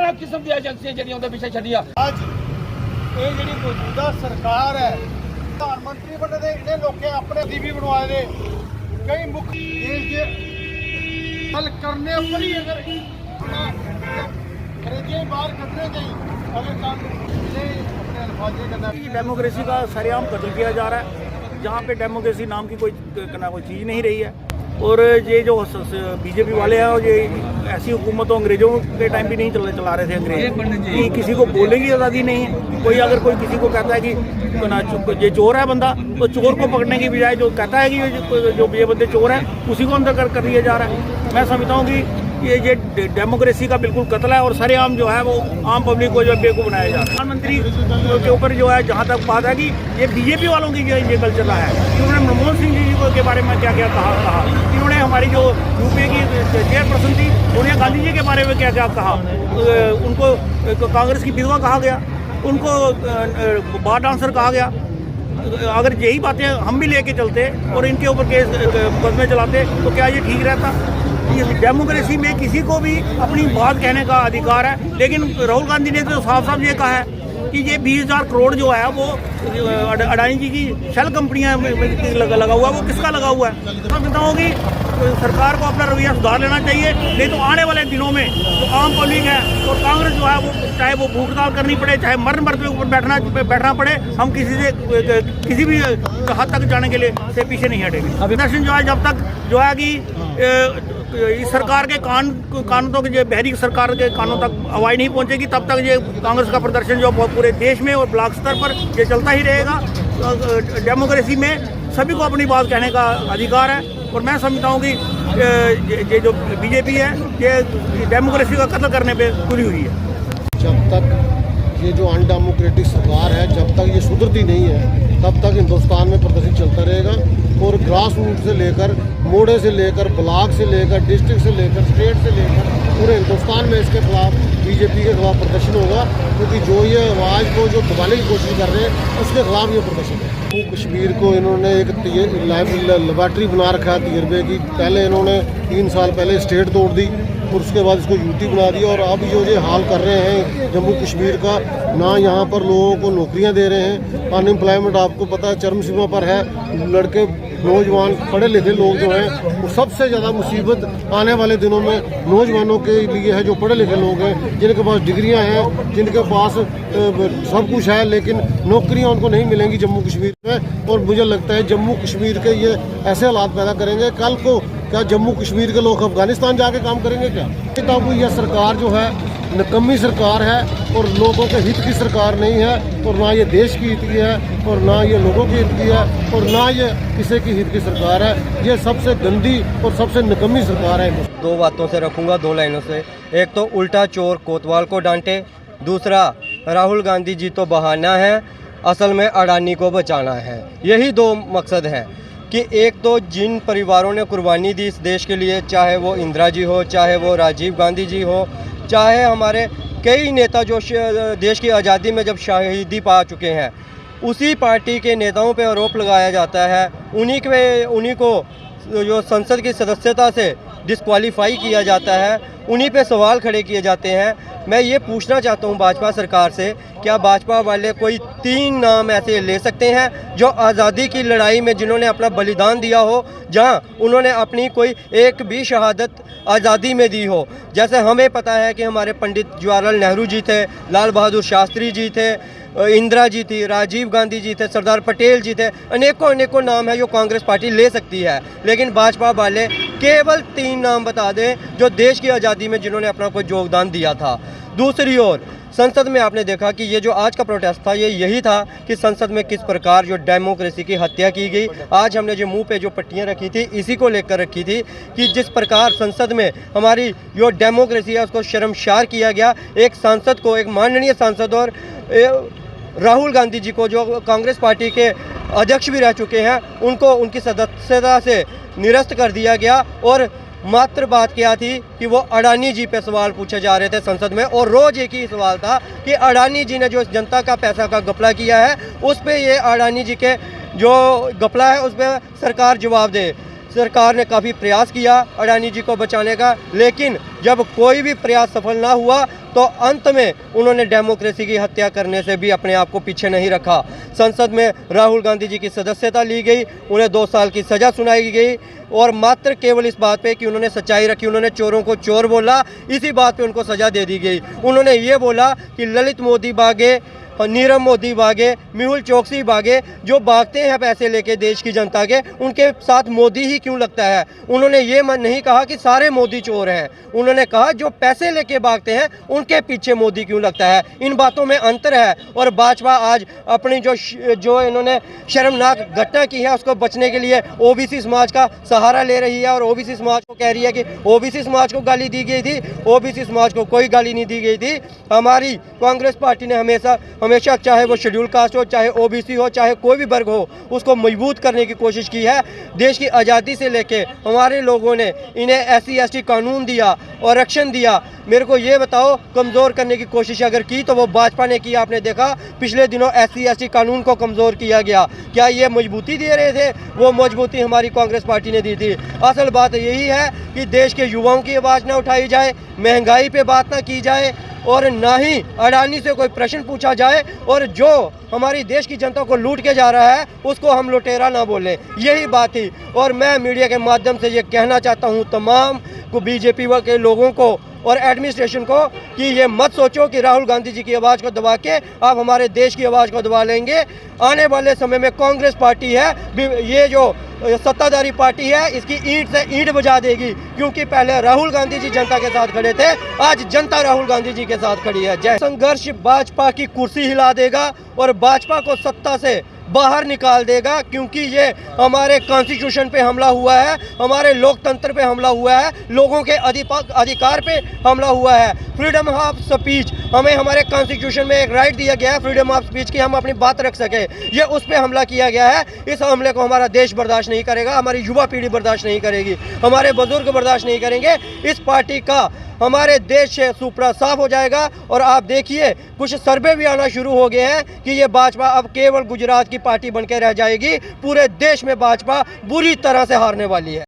नाना किस्म दी एजेंसियां ਜਿਹੜੀਆਂ ਉਹਦੇ ਪਿੱਛੇ ਛੱਡੀਆਂ। ਅੱਜ ਇਹ ਜਿਹੜੀ ਮੌਜੂਦਾ ਸਰਕਾਰ ਹੈ, ਪ੍ਰਧਾਨ ਮੰਤਰੀ ਬਣੇ ਦੇ ਇਹਨੇ ਲੋਕੇ ਆਪਣੇ ਦੀਵੀ ਬਣਵਾਏ ਨੇ ਕਈ ਮੁੱਖ ਦੇਸ਼ ਦੇ हल करने पर ही अगर अंग्रेजी बाहर कटने गई अगर अपने अल्फाजे करना। डेमोक्रेसी का सरेआम कत्ल किया जा रहा है, जहाँ पे डेमोक्रेसी नाम की कोई चीज़ नहीं रही है। और ये जो बीजेपी वाले हैं, ये ऐसी हुकूमत तो अंग्रेज़ों के टाइम भी नहीं चला रहे थे अंग्रेज कि किसी को बोलने की आज़ादी नहीं है। कोई अगर कोई किसी को कहता है कि ये चोर है बंदा, तो चोर को पकड़ने की बजाय जो कहता है कि जो ये बंदे चोर हैं उसी को अंदर कर दिया जा रहा है। मैं समझता हूँ कि ये डेमोक्रेसी का बिल्कुल कत्ल है और सरेआम जो है वो आम पब्लिक को जो बेवकूफ़ बनाया जा रहा है। प्रधानमंत्री के ऊपर जो है जहाँ तक बात है कि ये बीजेपी वालों की जो ये कल्चर रहा है, उन्होंने मनमोहन सिंह जी के बारे में क्या क्या कहा, इन्होंने हमारी जो यूपीए की चेयरपर्सन थी सोनिया गांधी जी के बारे में क्या क्या कहा, उनको कांग्रेस की विधवा कहा गया, उनको बार डांसर कहा गया। अगर यही बातें हम भी लेके चलते और इनके ऊपर केस मुकदमे चलाते तो क्या ये ठीक रहता? डेमोक्रेसी में किसी को भी अपनी बात कहने का अधिकार है, लेकिन राहुल गांधी ने तो साफ साफ ये कहा है कि ये 20,000 करोड़ जो है वो अडानी जी की शेल कंपनियां लगा हुआ है, वो किसका लगा हुआ है? समझता हूँ कि सरकार को अपना रवैया सुधार लेना चाहिए, नहीं तो आने वाले दिनों में जो आम पब्लिक है और कांग्रेस जो है वो चाहे वो भूख हड़ताल करनी पड़े, चाहे मरण मरते ऊपर बैठना पड़े, हम किसी भी हद तक जाने के लिए से पीछे नहीं हटेंगे। प्रदर्शन जो है जब तक जो है कि इस सरकार के कानून तक जो बहरी सरकार के कानून तक आवाज़ नहीं पहुंचेगी, तब तक ये कांग्रेस का प्रदर्शन जो पूरे देश में और ब्लॉक स्तर पर ये चलता ही रहेगा। डेमोक्रेसी में सभी को अपनी बात कहने का अधिकार है और मैं समझता हूँ कि ये जो बीजेपी है ये डेमोक्रेसी का कत्ल करने पे तुली हुई है। जब तक ये जो अनडेमोक्रेटिक सरकार है, जब तक ये सुधरती नहीं है, तब तक हिंदुस्तान में प्रदर्शन चलता रहेगा और ग्रास रूट से लेकर मोड़े से लेकर ब्लॉक से लेकर डिस्ट्रिक्ट से लेकर स्टेट से लेकर पूरे हिंदुस्तान में इसके खिलाफ बीजेपी के खिलाफ प्रदर्शन होगा, क्योंकि जो ये आवाज़ को जो दबाने की कोशिश कर रहे हैं उसके खिलाफ ये प्रदर्शन है। जम्मू कश्मीर को इन्होंने एक लेबॉर्ट्री बना रखा है तजर्बे की। पहले इन्होंने 3 साल पहले स्टेट तोड़ दी और उसके बाद इसको यूटी बना दिया और अब जो ये हाल कर रहे हैं जम्मू कश्मीर का, ना यहाँ पर लोगों को नौकरियाँ दे रहे हैं, अनएम्प्लॉयमेंट आपको पता है चरम सीमा पर है। लड़के नौजवान पढ़े लिखे लोग जो हैं वो सबसे ज़्यादा मुसीबत आने वाले दिनों में नौजवानों के लिए है, जो पढ़े लिखे लोग हैं, जिनके पास डिग्रियां हैं, जिनके पास सब कुछ है, लेकिन नौकरियां उनको नहीं मिलेंगी जम्मू कश्मीर में। और मुझे लगता है जम्मू कश्मीर के ये ऐसे हालात पैदा करेंगे, कल को क्या जम्मू कश्मीर के लोग अफगानिस्तान जाके काम करेंगे क्या? तो यह सरकार जो है निकम्मी सरकार है और लोगों के हित की सरकार नहीं है, और ना ये देश की हित की है और ना ये लोगों की हित की है और ना ये किसी की हित की सरकार है। ये सबसे गंदी और सबसे निकम्मी सरकार है। 2 बातों से रखूँगा, 2 लाइनों से। एक तो उल्टा चोर कोतवाल को डांटे, दूसरा राहुल गांधी जी तो बहाना है, असल में अडानी को बचाना है। यही 2 मकसद हैं कि एक तो जिन परिवारों ने कुर्बानी दी इस देश के लिए, चाहे वो इंदिरा जी हो, चाहे वो राजीव गांधी जी हो, चाहे हमारे कई नेता जो देश की आज़ादी में जब शहीदी पा चुके हैं, उसी पार्टी के नेताओं पे आरोप लगाया जाता है, उन्हीं को जो संसद की सदस्यता से डिस्क्वालीफाई किया जाता है, उन्हीं पे सवाल खड़े किए जाते हैं। मैं ये पूछना चाहता हूँ भाजपा सरकार से, क्या भाजपा वाले कोई 3 नाम ऐसे ले सकते हैं जो आज़ादी की लड़ाई में जिन्होंने अपना बलिदान दिया हो, जहाँ उन्होंने अपनी कोई एक भी शहादत आज़ादी में दी हो? जैसे हमें पता है कि हमारे पंडित जवाहरलाल नेहरू जी थे, लाल बहादुर शास्त्री जी थे, इंदिरा जी थी, राजीव गांधी जी थे, सरदार पटेल जी थे, अनेकों नाम है जो कांग्रेस पार्टी ले सकती है, लेकिन भाजपा वाले केवल 3 नाम बता दें जो देश की आज़ादी में जिन्होंने अपना कोई योगदान दिया था। दूसरी ओर संसद में आपने देखा कि ये जो आज का प्रोटेस्ट था ये यही था कि संसद में किस प्रकार जो डेमोक्रेसी की हत्या की गई। आज हमने जो मुंह पे जो पट्टियां रखी थी इसी को लेकर रखी थी कि जिस प्रकार संसद में हमारी जो डेमोक्रेसी है उसको शर्मसार किया गया। एक सांसद को, एक माननीय सांसद और राहुल गांधी जी को, जो कांग्रेस पार्टी के अध्यक्ष भी रह चुके हैं, उनको उनकी सदस्यता से निरस्त कर दिया गया। और मात्र बात क्या थी कि वो अडानी जी पे सवाल पूछे जा रहे थे संसद में, और रोज एक ही सवाल था कि अडानी जी ने जो जनता का पैसा का घपला किया है उस पे ये अडानी जी के जो घपला है उस पर सरकार जवाब दे। सरकार ने काफ़ी प्रयास किया अडानी जी को बचाने का, लेकिन जब कोई भी प्रयास सफल ना हुआ तो अंत में उन्होंने डेमोक्रेसी की हत्या करने से भी अपने आप को पीछे नहीं रखा। संसद में राहुल गांधी जी की सदस्यता ली गई, उन्हें 2 साल की सज़ा सुनाई गई और मात्र केवल इस बात पे कि उन्होंने सच्चाई रखी, उन्होंने चोरों को चोर बोला, इसी बात पे उनको सज़ा दे दी गई। उन्होंने ये बोला कि ललित मोदी भागे, नीरव मोदी भागे, मेहुल चोकसी भागे, जो भागते हैं पैसे लेके देश की जनता के, उनके साथ मोदी ही क्यों लगता है। उन्होंने ये नहीं कहा कि सारे मोदी चोर हैं, उन्होंने कहा जो पैसे लेके भागते हैं उनके पीछे मोदी क्यों लगता है। इन बातों में अंतर है और भाजपा आज अपनी जो इन्होंने शर्मनाक घटना की है उसको बचने के लिए ओबीसी समाज का सहारा ले रही है और ओबीसी समाज को कह रही है कि ओबीसी समाज को गाली दी गई थी। ओबीसी समाज को कोई गाली नहीं दी गई थी। हमारी कांग्रेस पार्टी ने हमेशा चाहे वो शेड्यूल कास्ट हो, चाहे ओबीसी हो, चाहे कोई भी वर्ग हो, उसको मजबूत करने की कोशिश की है। देश की आज़ादी से लेके हमारे लोगों ने इन्हें SC/ST कानून दिया, आरक्षण दिया। मेरे को ये बताओ, कमज़ोर करने की कोशिश अगर की तो वो भाजपा ने की। आपने देखा पिछले दिनों SC/ST कानून को कमज़ोर किया गया। क्या ये मजबूती दे रहे थे? वो मजबूती हमारी कांग्रेस पार्टी ने दी थी। असल बात यही है कि देश के युवाओं की आवाज़ ना उठाई जाए, महंगाई पे बात ना की जाए और ना ही अडानी से कोई प्रश्न पूछा जाए, और जो हमारी देश की जनता को लूट के जा रहा है उसको हम लुटेरा ना बोलें। यही बात थी। और मैं मीडिया के माध्यम से ये कहना चाहता हूँ तमाम को, बीजेपी के लोगों को और एडमिनिस्ट्रेशन को, कि ये मत सोचो कि राहुल गांधी जी की आवाज़ को दबा के आप हमारे देश की आवाज़ को दबा लेंगे। आने वाले समय में कांग्रेस पार्टी है, ये जो सत्ताधारी पार्टी है, इसकी ईंट से ईंट बजा देगी, क्योंकि पहले राहुल गांधी जी जनता के साथ खड़े थे, आज जनता राहुल गांधी जी के साथ खड़ी है। जय संघर्ष भाजपा की कुर्सी हिला देगा और भाजपा को सत्ता से बाहर निकाल देगा, क्योंकि ये हमारे कॉन्स्टिट्यूशन पे हमला हुआ है, हमारे लोकतंत्र पे हमला हुआ है, लोगों के अधिकार पे हमला हुआ है। फ्रीडम ऑफ स्पीच, हमें हमारे कॉन्स्टिट्यूशन में एक राइट दिया गया है फ्रीडम ऑफ स्पीच की, हम अपनी बात रख सके। ये उस पे हमला किया गया है। इस हमले को हमारा देश बर्दाश्त नहीं करेगा, हमारी युवा पीढ़ी बर्दाश्त नहीं करेगी, हमारे बुजुर्ग बर्दाश्त नहीं करेंगे। इस पार्टी का हमारे देश से सुपड़ा साफ हो जाएगा। और आप देखिए कुछ सर्वे भी आना शुरू हो गए हैं कि ये भाजपा अब केवल गुजरात की पार्टी बनकर रह जाएगी, पूरे देश में भाजपा बुरी तरह से हारने वाली है।